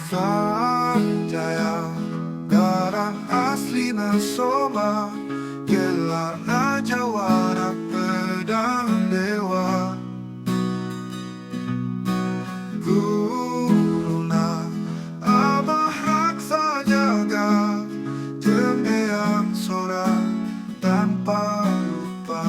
Sanjaya Garang asli na soba Gela na Jawa na pedang dewa Guru na Abah raksa jaga Tembeang sora tanpa lupa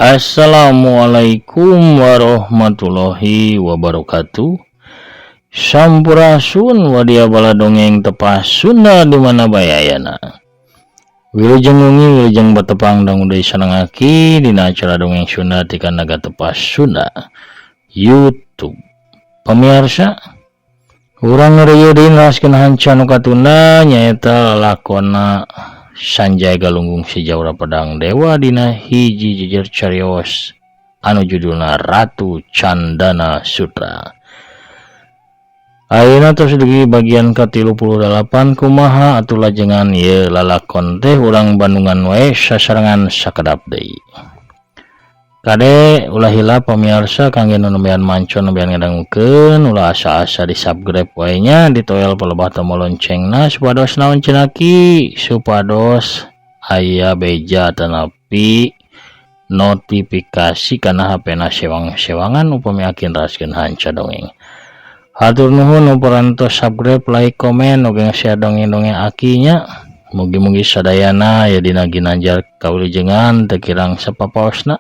Assalamualaikum warahmatullahi wabarakatuh. Sampurasun wadia bala dongeng tepas Sunda di mana bayayana. Wilujeng wengi wilujeng batepang dang udah sanangaki dina acara dongeng Sunda ti naga tepas Sunda YouTube. Pemirsa, urang ngeureuyeuh raskeun hanca nu katunda nyaeta lalakonna Sanjaya Galunggung si Jawara Pedang Dewa dina hiji jejer carios anu judulna Ratu Candana Sutra. Ayeuna tos dugi bagian ke-38 kumaha atuh lajengan ieu lalakon teh urang Bandungan wae sasarengan sakedap deui. Kade ulah hila pamirsa kangge nu nembean mancon nembean ngadangukeun ulah asa-asa di subscribe wae nya ditoel palebah tombol loncengna supados naon cenaki supados aya beja tanapi notifikasi kana HP-na sewang-sewangan upami akin raskeun hanca dongeng. Hatur nuhun nu parantos subscribe, like, komen, oge share dongeng-dongeng akinya. Mugi-mugi sadayana ya dina ginanjar kawilujengan teu kirang sapapaosna.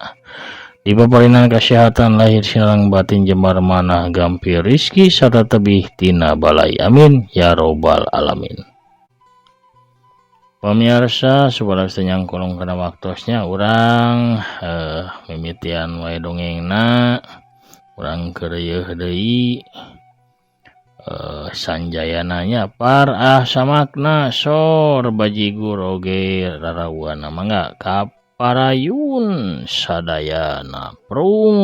Dipaparinan kesehatan lahir sinareng batin jembar manah gampir rizki serta tebih tina balai amin ya robbal alamin. Pemirsa supados tenyang kolong kana waktosnya urang mimitian wae dongengna urang keureueuh deui Sanjayana nya par samakna sor bajigur oge rarawuana mangga Parayun sadayana prung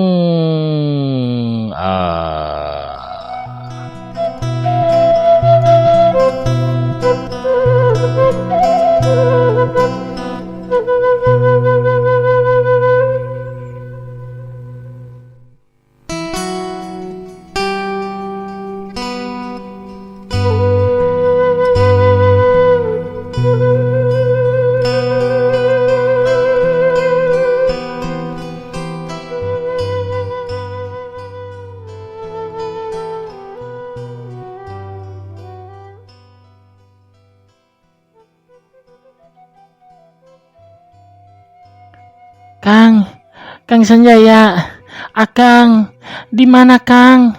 Kang Sanjaya, Akang, di mana Kang?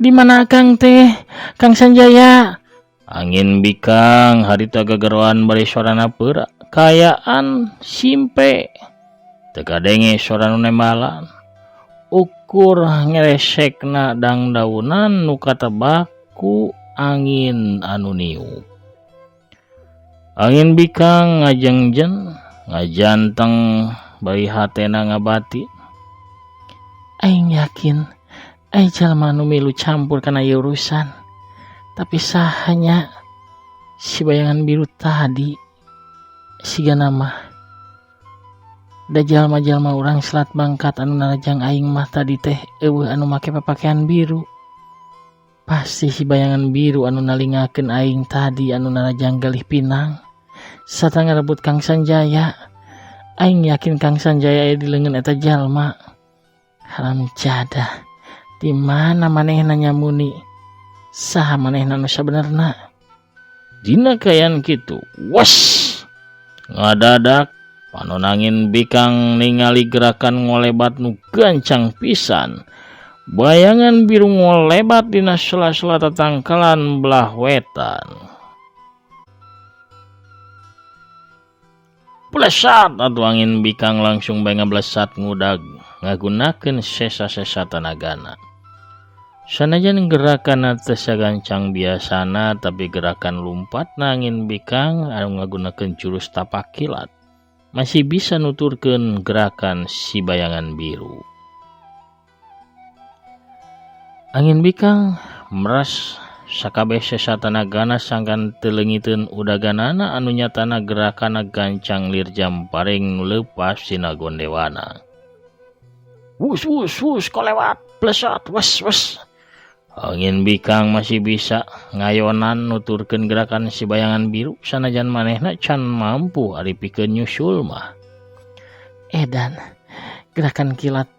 Di mana Akang teh? Kang Sanjaya. Angin bikang harita gagaroan bari sorana peura kayaan simpe teu kadenge sora nu nembalan ukur ngeresekna dangdaunan nu katebak ku angin anu niup. Angin bikang ngajengjen ngajanteng bari hatena ngabati. Aing yakin ai jalma nu milu campur kana ieu urusan. Tapi sahanya si bayangan biru tadi sigana mah da jalma-jalma urang selat bangkat anu narajang aing mah tadi teh eueuh anu make papakean biru. Pasti si bayangan biru anu nalingakeun aing tadi anu narajang galih pinang sarta ngarebut Kang Sanjaya. Aing yakin Kang Sanjaya aya di leungeun eta jalma. Haram jadah. Di mana manehna nyamuni? Saha manehna nu sabenerna? Dina kayan kitu. Wes. Ngadadak panonangin bikang ningali gerakan ngolebat nu gancang pisan. Bayangan biru ngolebat dina sela-sela tatangkalan belah wetan. Blesat atuh angin bikang langsung bae ngablesat ngudag ngagunakeun sesa-sesa tenagana. Sanajan gerakan teu sagancang biasana tapi gerakan lompatna angin bikang anu ngagunakeun jurus tapak kilat masih bisa nuturkeun gerakan si bayangan biru. Angin bikang meras sakabeh sesa tenagana sangkan teu leungiteun udaganana anu nyatana gerakana gancang lirjam paring nu leupas tina gondewana. Wus wus wus kolewat blesat wes. Angin bikang masih bisa ngayonan nuturkeun gerakan si bayangan biru sanajan manehna can mampu ari pikeun nyusul mah. Edan, gerakan kilat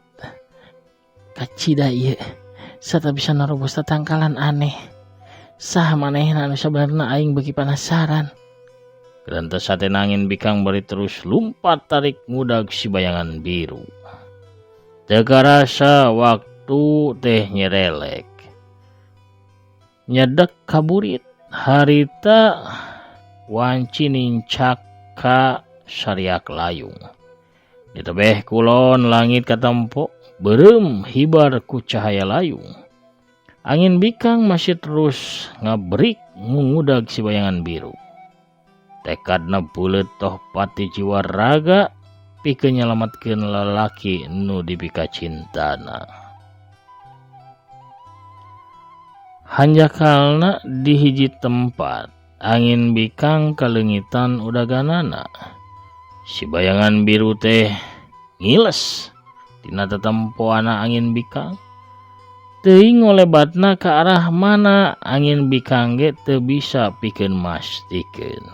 kacida ieu sarta bisa narobos tatangkalan aneh. Saha manehna anu sabenerna aing beuki penasaran. Gerantos satena angin bikang bari terus lumpat tarik ngudag si bayangan biru. Teu karasa waktu teh nyerelek. Nyedek kaburit harita wanci nincak ka sariak layung. Di tebeh kulon langit katempo beureum hibar ku cahaya layung. Angin bikang masih terus ngabrik ngudag si bayangan biru. Tekadna bulet toh pati jiwa raga pikeun nyalametkeun lalaki nu dipika cintana. Hanjakalna di hiji tempat angin bikang kalengitan udaganana. Si bayangan biru teh ngiles tina tetempoana angin bikang. Teuing ngolebatna ke arah mana angin bikang ge teu bisa pikeun mastikeun.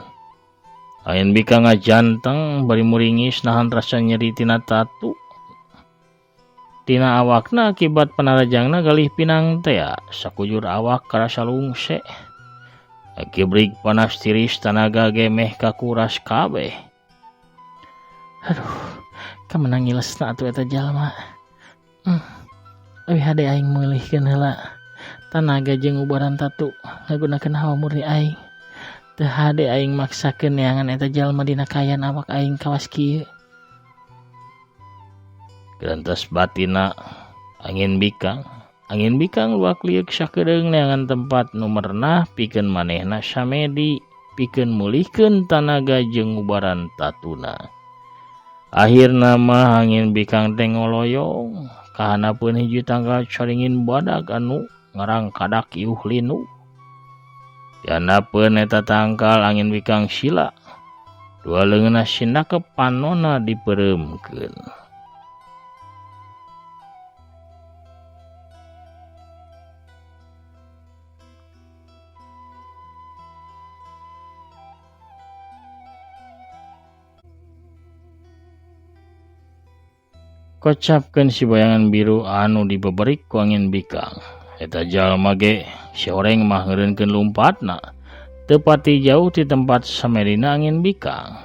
Angin bikang ngajanteng bari muringis nahan rasa nyeri tina tatu. Tina awakna akibat panarajangna galih pinang teh sakujur awak karasa lungse. Akibrik panas tiris tanaga gemeh kakuras kabeh. Aduh, kamenang ngilesna atuh eta jalma. Euy hade aing meulihkeun heula tanaga jeung ubaran tatu ngagunakeun hawa murni aing. Teu hade aing maksakeun neangan eta jalma dina kayan awak aing kawas kieu. Gerantos batina angin bikang luak liuk sakedeung neangan tempat nu merenah pikeun manehna samedi pikeun mulihkeun tanaga jeung ubaran tatuna. Akhirna mah angin bikang teh ngoloyong kahanapeun hiji tanggal caringin badag anu ngarang kadak iuh linu. Dianapeun eta tangkal angin bikang sila dua leungeunna sindak ke panonna dipeureumkeun. Kocapkeun si bayangan biru anu dibeberik ku angin bikang. Eta jalma ge si horeng mah ngeureunkeun lumpatna teu pati jauh ti tempat samerina angin bikang.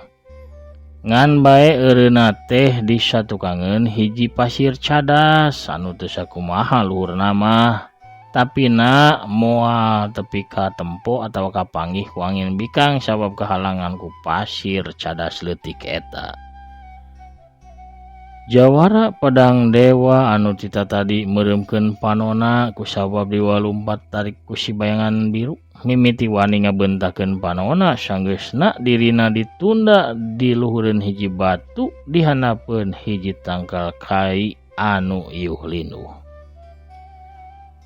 Ngan bae eureuna teh di satukangeun hiji pasir cadas anu teu sakumaha luhurna mah tapina moal tepi ka tempo atawa kapanggih ku angin bikang sabab kehalangan ku pasir cadas leutik eta. Jawara pedang dewa anu tita tadi meureumkeun panona kusabab dewa lumpat tarik ku si bayangan biru mimiti wani ngabentakeun panona sanggeusna dirina ditunda di luhureun hiji batu dihanapeun hiji tangkal kai anu iuh linu.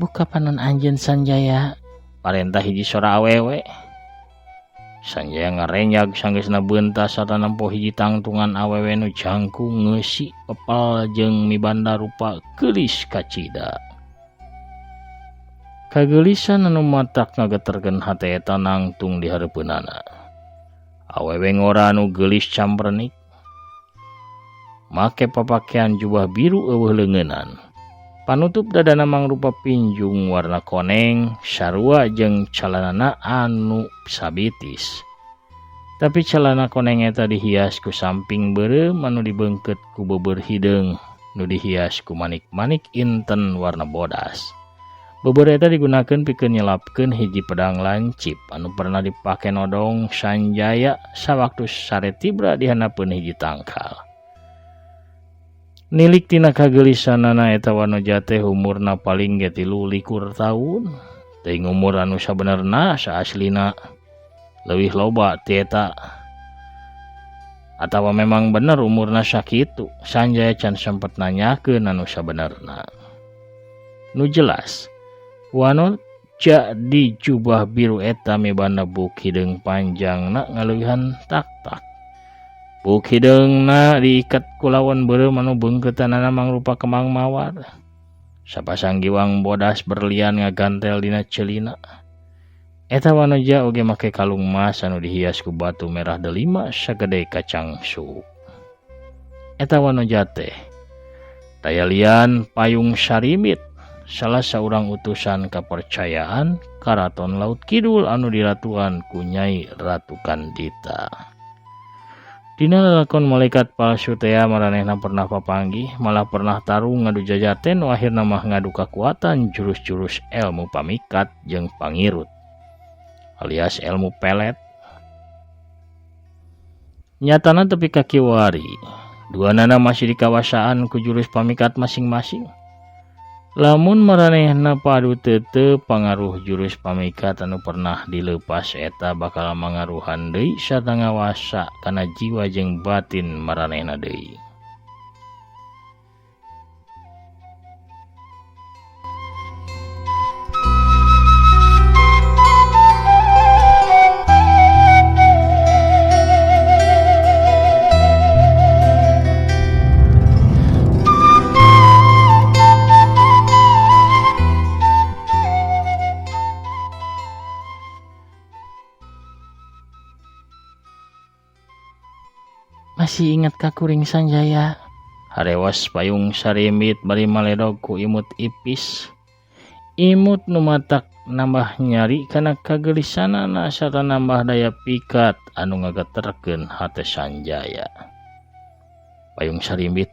Buka panon anjeun Sanjaya, Parentah hiji sora awewe. Sanjaya ngarenyag sanggeusna beuntas sarta nempo hiji tangtungan awewe nu jangkung ngeusi pepel jeung mibanda rupa geulis kacida. Kageelisan anu matak ngageterkeun hate eta nangtung di hareupeunana. Awewe ngora anu geulis camprenik make papakean jubah biru eueuh leungeunnan. Panutup dadana mangrupa pinjung warna koneng sarua jeung calanana anu sabitis. Tapi calana koneng eta dihias ku samping beureum anu dibeungkeut ku beubeur hideung nu dihias ku manik-manik inten warna bodas. Bubur eta digunakeun pikeun nyelapkeun hiji pedang lancip anu pernah dipake nodong Sanjaya sawaktu sare tibra di hanapeun hiji tangkal. Nilik tina kagelisanana eta Wanoja teh umurna paling ge 23 taun. Teuing umur anu sabenerna saaslina leuwih loba ti eta. Atawa memang bener umurna sakitu. Sanjaya can sempet nanyakeun anu sabenerna. Nu jelas Wanoja di jubah biru eta mibana buk hideung panjangna ngaleuwihan tak-tak. Buk hideungna diikat ku lawan beureum anu beungkeutanana mangrupa kemang mawar. Sapasang giwang bodas berlian ngagantel dina ceulina. Eta Wanoja oge make kalung emas anu dihias ku batu merah delima sagede kacang suuk. Eta Wanoja teh daya lian Payung Sarimit, salah seorang utusan kepercayaan Karaton Laut Kidul anu diratuan ku Nyai Ratu Kandita. Dina lalakon malaikat palsu teh maranehna pernah papanggih, malah pernah tarung ngadu jajaten nu akhirna mah ngadu kakuatan jurus-jurus ilmu pamikat jeung pangirut alias ilmu pelet. Nyatana tepi ka kiwari, duanana masih dikawasaan ku jurus pamikat masing-masing. Lamun maranehna padu teu pangaruh jurus pamikat anu pernah dileupas eta bakal mangaruhan deui sarta ngawasa kana jiwa jeung batin maranehna deui. Masih ingat ka kuring Sanjaya? Harewas Payung Sarimit bari maledog ku imut ipis. Imut nu matak nambah nyari kana kagelisanana sarta nambah daya pikat anu ngagaterkeun hate Sanjaya. Payung Sarimit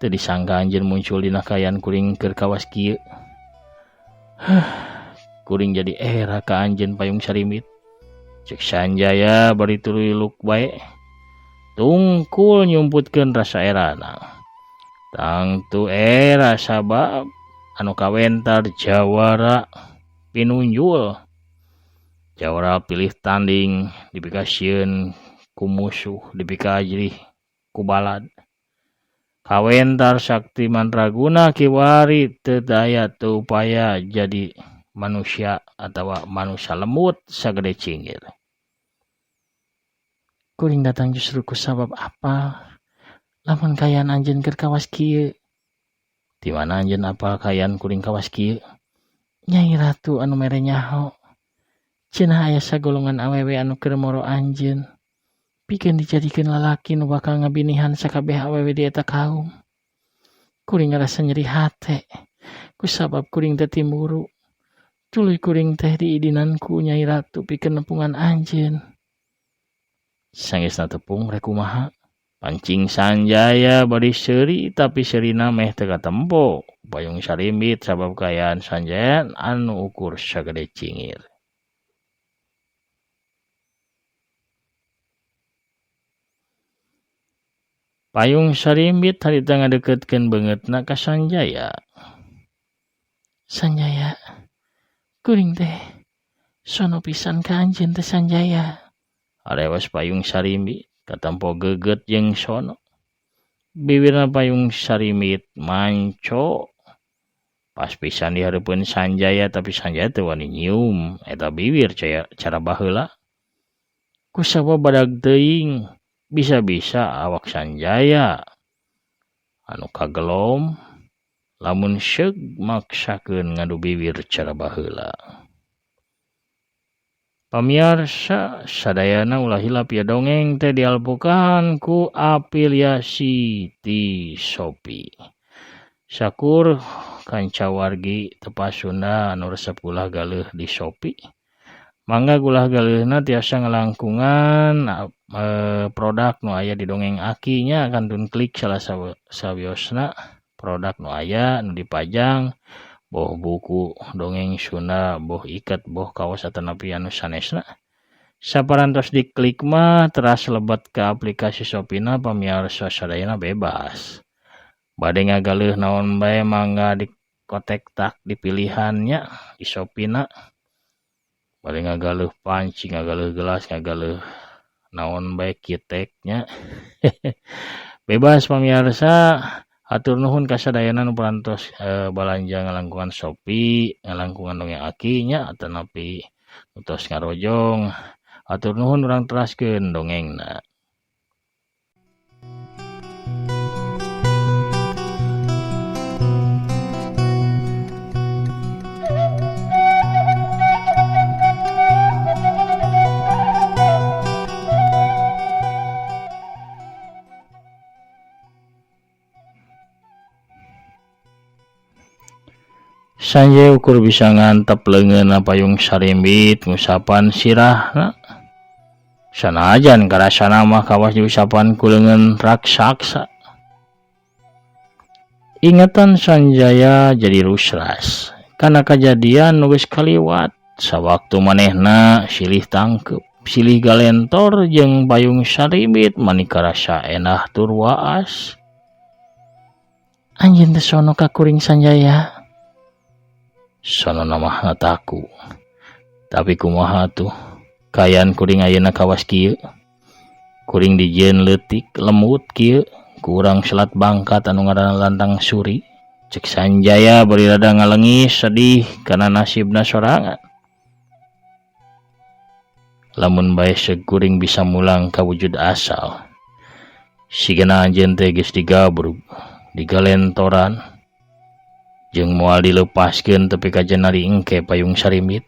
teu disangka anjeun muncul dina kayan kuring keur kawas kieu. Kuring jadi era ka anjeun Payung Sarimit. Cek Sanjaya bari tuluy luk bae. Tungkul nyumputkeun rasa erana. Tangtu era sabab anu kawentar jawara pinunjul. Jawara pilih tanding dipikasieun ku musuh dipikajrih ku balad. Kawentar sakti mandraguna kiwari teu daya teu upaya jadi manusia atawa manusia lemut sagede cingir. Kuring datang justru ku sabab apa? Lamun kayan anjeun keur kawas kieu. Di mana anjeun apal kayan kuring kawas kieu? Nyai Ratu anu mere nyaho. Cenah aya sagolongan awewe anu keur moro anjeun. Pikeun dijadikeun lalaki nu bakal ngabinihan sakabeh awewe di eta kaum. Kuring ngarasa nyeri hate. Ku sabab kuring teh timburu. Tuluy kuring teh diidinan ku Nyai Ratu pikeun nepungan anjeun. Sanggeusna tepung rek kumaha? Pancing Sanjaya bari seuri tapi seurina meh teu katempo. Payung Sarimit sabab kayaan Sanjaya anu ukur sagede cingir. Payung Sarimit harita ngadeukeutkeun beungeutna ka Sanjaya. Sanjaya, kuring teh sono pisan ka anjeun teh Sanjaya. Arewas Payung Sarimit katampo geugeut jeung sono. Bibirna Payung Sarimit manco. Pas pisan di hareupeun Sanjaya tapi Sanjaya teu wani nyium eta bibir cara baheula. Ku sabab badag teuing bisa-bisa awak Sanjaya anu kagelom lamun seug maksakeun ngadu bibir cara baheula. Pamirsa sadayana ulah hilap ya dongeng teh dialpukan ku afiliasi ti Shopee. Sakur kanca wargi Tepas Sunda anu resep ulah galeuh di Shopee. Mangga ulah galeuhna tiasa ngalangkungan produk nu aya di dongeng akinya kantun klik salah sawiosna produk nu aya nu dipajang boh buku dongeng Sunda, boh ikat, boh kaos atanapi anu sanesna. Saparantos diklik mah teras lebat ke aplikasi Shopee-na pamiarsa sadayana bebas. Bade ngagaleuh naon bae mangga dikotek tak di pilihannya di Shopee-na. Bade ngagaleuh panci, ngagaleuh gelas, ngagaleuh naon bae kiteknya. Bebas pamiarsa. Atur nuhun kasadayana nu parantos balanja ngalangkungan Shopee, ngalangkungan dongeng akinya atanapi utos ngarojong. Atur nuhun urang teraskeun dongengna. Sanjay ukur bisa ngantep leungeun payung sarimbit ngusapan sirahna. Sanajan karasana mah kawas diusapan ku leungeun raksasa. Ingatan Sanjaya jadi rusras kana kajadian nu geus kaliwat sawaktu manehna silih tangkep, silih galentor jeung payung sarimbit manika rasa enah tur waas. Anjeun teh sono ka kuring Sanjaya. Sono nama hataku. Tapi kumaha tuh? Kayan kuring ayeuna kawas kieu. Kuring dijieun leutik lemut kieu, kurang selat bangkat anu ngaranna Lantang Suri. Cek Sanjaya bari rada ngalengis sedih kana nasibna sorangan. Lamun bae seug kuring bisa mulang ka wujud asal. Sigana anjeun teh geus digabrug, digalentoran. Jeung moal dilepaskeun tepi ka jenari engke payung sarimbit.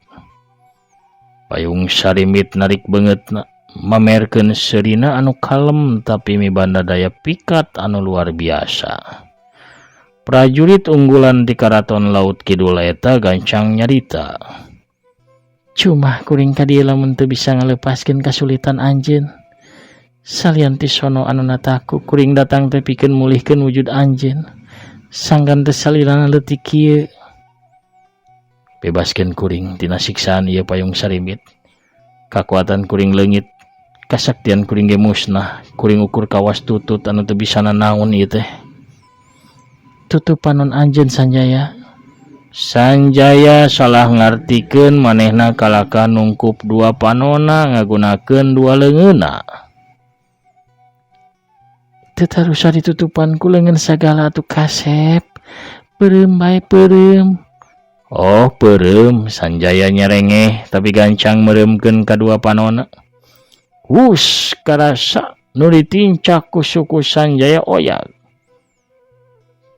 Payung sarimbit narik beungeutna, mamerkeun seurina anu kalem tapi mibanda daya pikat anu luar biasa. Prajurit unggulan di karaton laut kidul eta gancang nyarita. Cuma kuring ka dieu lamun teu bisa ngalepaskeun kasulitan anjeun. Salian ti sono anu nataku kuring datang teh pikeun mulihkeun wujud anjeun. Sanggan teu salilana leutik kieu. Bebaskeun kuring tina siksaan ieu payung sarimbit. Kakuatan kuring leungit, kasaktian kuring ge musnah. Kuring ukur kawas tutut anu teu bisa nanaon ieu teh. Tutupan non anjeun Sanjaya. Sanjaya salah ngartikeun manehna kalaka nungkup dua panonna ngagunakeun dua leungeunna. Teu tarusa ditutupan ku leungeun sagala atuh kasep. Peureum bae peureum. Oh peureum, Sanjaya nyerengeh tapi gancang mereumkeun kadua panonna. Wus karasa nu ditincak ku suku Sanjaya oyag.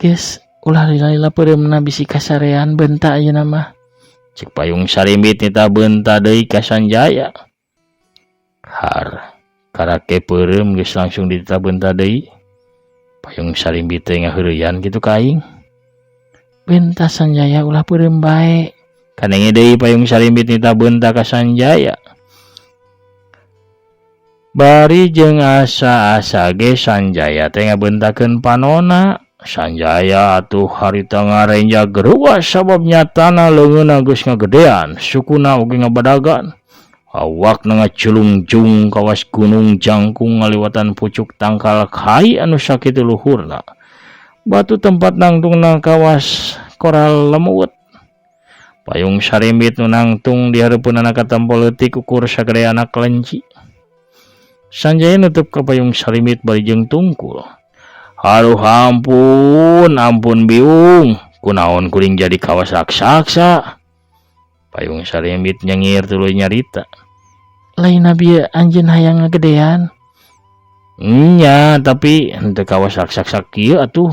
Geus ulah lila-lila peureumna bisi kasarean beunta ayeuna mah. Cek payung sarimbit nita beunta deui ka Sanjaya. Har karake peureum geus langsung dita beunta deui. Payung sarimbit teh ngaheureuyan kitu ka aing. Beunta Sanjaya ulah peureum bae. Kanenge deui payung sarimbit nita beunta ka Sanjaya. Bari jeung asa-asa ge Sanjaya teh ngabeuntakeun panonna. Sanjaya atuh harita ngarenjag geruas sabab nyatana leungeunna geus ngagedean, sukuna oge ngabadagan. Awakna ngaculungjung kawas gunung jangkung ngaliwatan pucuk tangkal kai anu sakitu luhurna. Batu tempat nangtungna kawas koral lemut. Payung sarimbit nu nangtung di hareupeunna katempo leutik ukur sagede anak kelenci. Sanjaya nutup ka payung sarimbit bari jeung tungkul. Aduh ampun biung, kunaon kuring jadi kawas raksasa. Payung sarimbit nyengir tuluy nyarita. Lain bieu anjeun hayang ngagedean. Nya, tapi henteu kawas raksasa kieu atuh.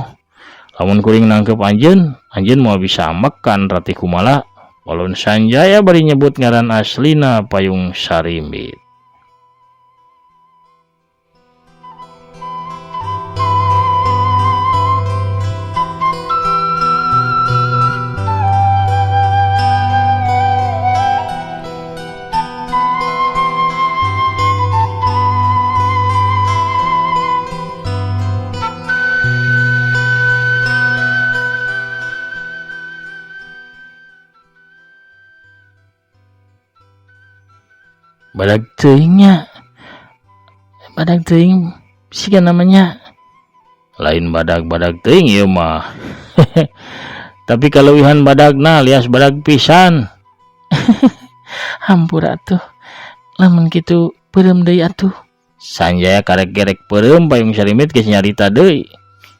Lamun kuring nangkep anjeun moal bisa makan ratih kumala. Walun Sanjaya bari nyebut ngaran aslina payung sarimbit. Badag teuingnya. Badag teuing siga namanya. Lain badag-badag teuing ieu mah. Tapi kaleuwihan badagna alias badag pisan. Hampura atuh. Lamun kitu peureum deui atuh. Sanjaya karek gerek peureum payung sarimit geus nyarita deui.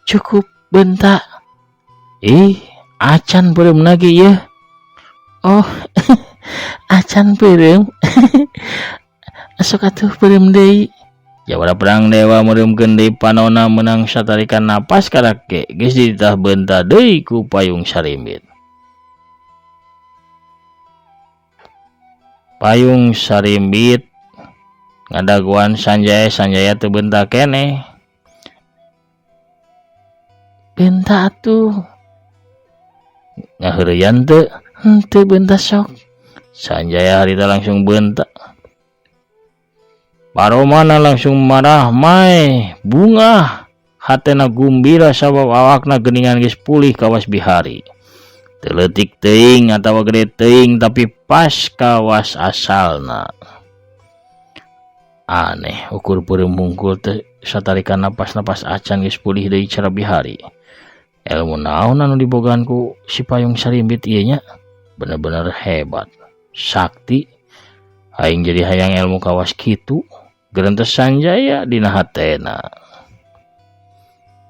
Cukup benta. Acan peureum ge ieu. Oh. Acan peureum. Sok atuh peureum deui. Jawara perang dewa meureumkeun deui panonna meunang satarikan napas karake geus ditah beunta deui ku payung sarimit. Payung sarimit ngadaguan Sanjaya teu beunta keneh. Benta atuh. Ngaheureuyan teu? Henteu benta sok. Sanjaya harita langsung beunta. Paromana langsung marah mae bunga. Hatena gumbira sabab awakna geuningan geus pulih kawas bihari. Teu leutik teuing atawa gede teuing tapi pas kawas asalna. Aneh ukur peureum hungkul teh satarikan napas-napas acan geus pulih deui cara bihari. Ilmu naon anu dibogaan ku si payung sarimit ieu nya? Bener-bener hebat. Sakti. Aing jadi hayang ilmu kawas kitu. Geurentes Sanjaya dina hatena.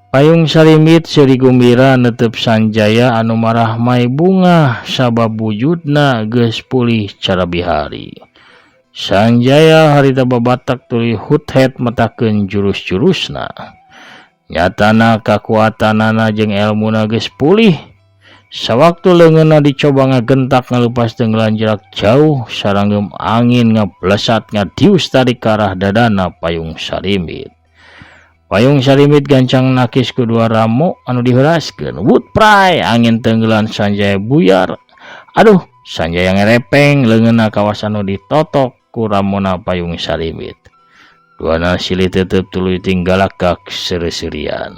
Payung sarimit seuri gumbira neuteup Sanjaya anu marah mae bunga sabab wujudna geus pulih cara bihari. Sanjaya harita babatak tuluy hut-het matakeun jurus-jurusna. Nyatana kakuatanana jeung elmuna geus pulih. Sawaktu leungeunna dicoba ngagentak ngalupas tenggelan jarak jauh sarangeum angin ngablesat ngadius tarik ka arah dadana payung sarimit. Payung sarimit gancang nakis kedua ramo anu diheuraskeun. Wut pray angin tenggelan Sanjaya buyar. Aduh, Sanjaya ngerepeng leungeunna kawas anu ditotok ku ramona payung sarimit. Duana silih tetep tuluy tinggalakak seureuseurean.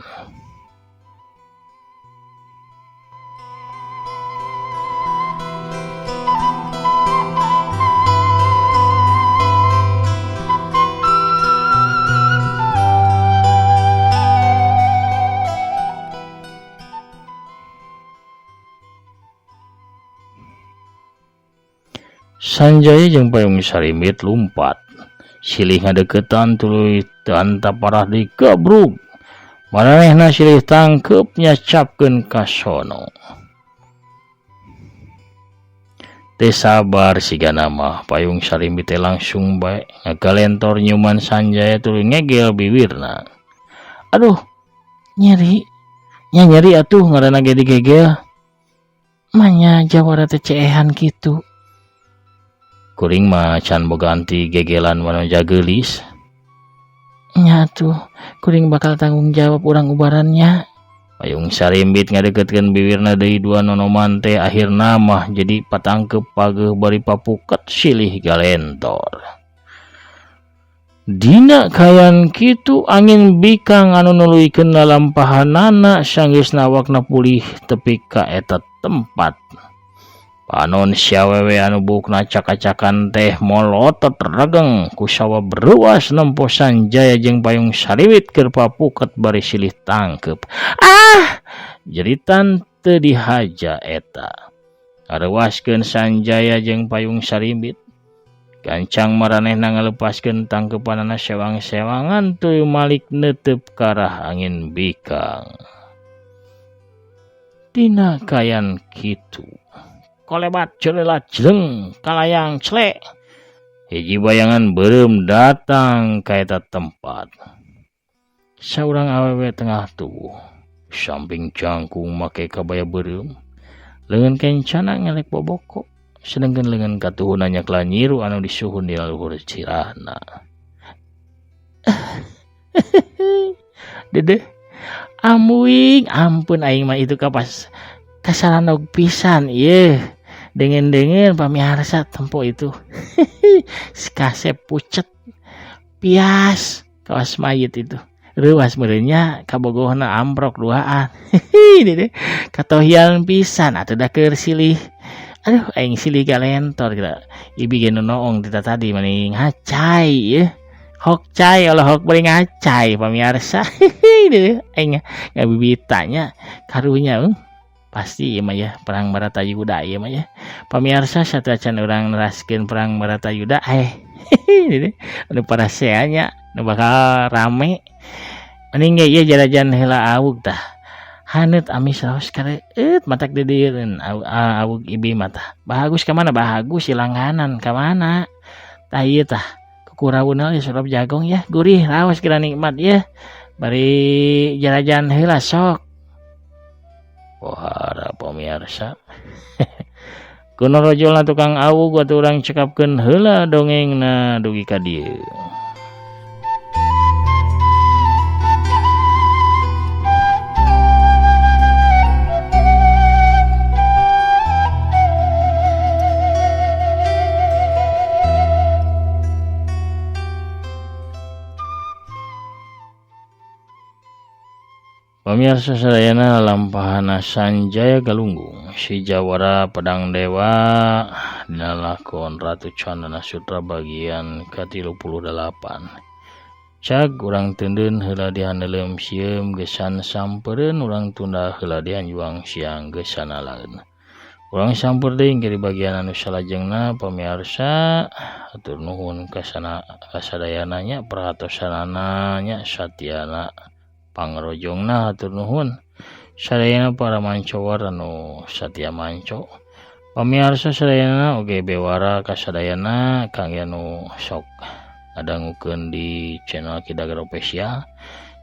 Sanjaya jeung payung sarimit lumpat. Silih ngadeukeutan tuluy teu antap parah digabrug. Maranehna silih tangkep nyacapkeun ka sono. Teu sabar sigana mah payung sarimit teh langsung bae ngagalentor nyuman Sanjaya tuluy ngegel bibirna. Aduh, nyeri. Nya nyeri atuh ngaranna ge digegel. Manya jawara teh ceehan kitu. Kuring mah can boga anti gegelan wanoja geulis. Nya tuh, kuring bakal tanggung jawab urang ubarannya. Payung sarimit ngadeukeutkeun bibirna deui dua nonoman teh akhirna mah jadi patangkep pageuh bari papuket silih galentor. Dina kayan kitu angin bikang anu nuluykeun lalampahanana sanggeusna awakna pulih tepi ka eta tempat. Panon siawewe anu bukna acak-acakan teh molotot regeng ku sawa beruas nempo Sanjaya jeung payung sarimit keur papuket bari silih tangkep. Jeritan teu dihaja eta. Areuaskeun Sanjaya jeung payung sarimit. Gancang maranehna ngalepaskeun tangkepanana sewang-sewangan tuluy malik neuteup ka arah angin bikang. Dina kayan kitu kolebat ceulelat jleng kalayang clek. Hiji bayangan beureum datang ka eta tempat. Saurang awewe tengah tubuh, samping jangkung make kabaya beureum, leungeun kencana ngelek boboko, sedengkeun leungeun katuhuna nyakla nyiru anu disuhun di luhur cirahna. Dede, amuing ampun aing mah itu kapas kasaranog pisan ieu. Dengen-dengen pamiarsa tempo itu. Kasep pucet. Pias kawas mayit itu. Reuas merenya kabogohna amprok duaan. Dede, katohian pisan atuh da keur silih Aduh aing silih galentor kira. Ibi ge nu noong tita tadi mending ngacai ya. Hok cai olah hok beri ngacai pamirsa. Aing ngabibitanya karunya pasti ieu mah ya perang Baratayuda ieu mah ya. Pamirsa satracan urang neraskeun perang Baratayuda anu paraseanya nu bakal rame. Mending ge ieu jarajan heula awug tah. Haneut amis raos kareueut matak didieun awug ibi mah tah. Bagus ka mana? Bagus silangganan ka mana? Tah ieu tah kukurawuneul surop jagong ya gurih raos kira nikmat ya. Bari jarajan heula sok. Pohara pamirsa. Kuno rojolna tukang awug atuh urang cekapkeun heula dongengna dugi ka dieu. Pamirsa sadayana lampahana Sanjaya Galunggung si Jawara Pedang Dewa dina lakon Ratu Candana Sutra bagian ke-38. Cag urang teuneun heula dihaneuleum sieum gesan sampeureun urang tunda heula dianjuang siang gesan alaeun. Urang sampeur deui di bagian anu salajengna pamirsa atur nuhun kasadayana nya perhatosanana nya satyana pangrojongna hatur nuhun sadayana para mancowar anu satya manco. Pamirsa sadayana oge bewara kasadayana kangge anu sok ngadangukeun di channel Kidagar Official.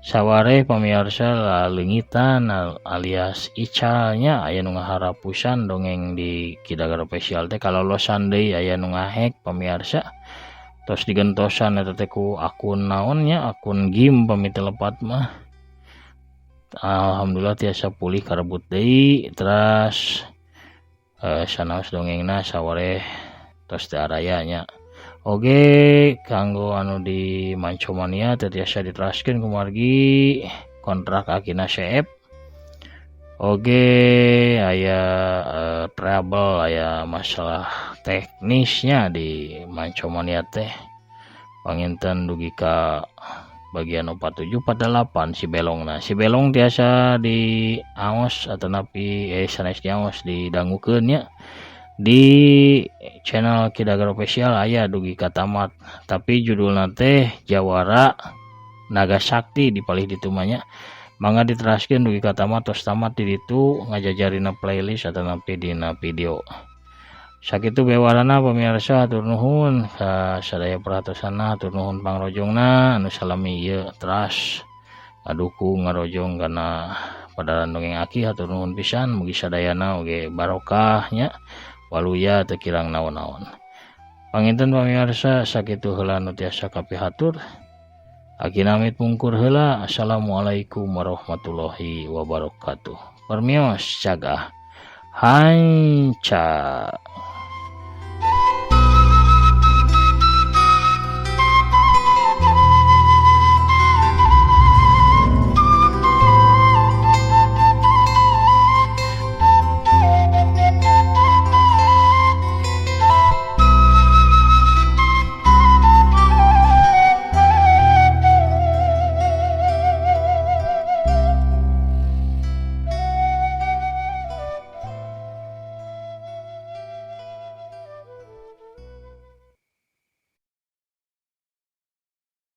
Sawareh pamirsa laleungitan alias icalnya aya nu ngaharapusan dongeng di Kidagar Official teh kalolosan deui aya nu ngahek pamirsa. Tos digentosan eta teh ku akun naonnya akun GIM pami telepat mah. Alhamdulillah tiasa pulih karebut deui terus sanaos dongengna sawareh tos teu araya nya. Oge kanggo anu di Mancomania teu tiasa diteraskeun kumargi kontrak akina CF. Oge aya trouble aya masalah teknisnya di Mancomania teh. Panginten dugi ka bagian 4748 si belongna. Si belong tiasa di aos atau napi sanes di aos didangukeun nya. Di channel Kidagar Official aya dugi ka tamat. Tapi judulna teh Jawara Naga Sakti dipalih ditu mah nya. Mangga diteraskeun dugi ka tamat tos tamat di ditu ngajajarina playlist atau napi dina video. Sakitu bewarana pamirsa hatur nuhun ka sadaya perhatosanna hatur nuhun pangrojongna anu salami ieu teras ngadukung ngarojong kana padaran dongeng aki hatur nuhun pisan mugi sadayana oge barokah nya waluya teu kirang naon-naon. Panginten pamirsa sakitu heula nu tiasa kapihatur. Aki namit pungkur heula. Assalamualaikum warahmatullahi wabarakatuh. Permios cagah hanca.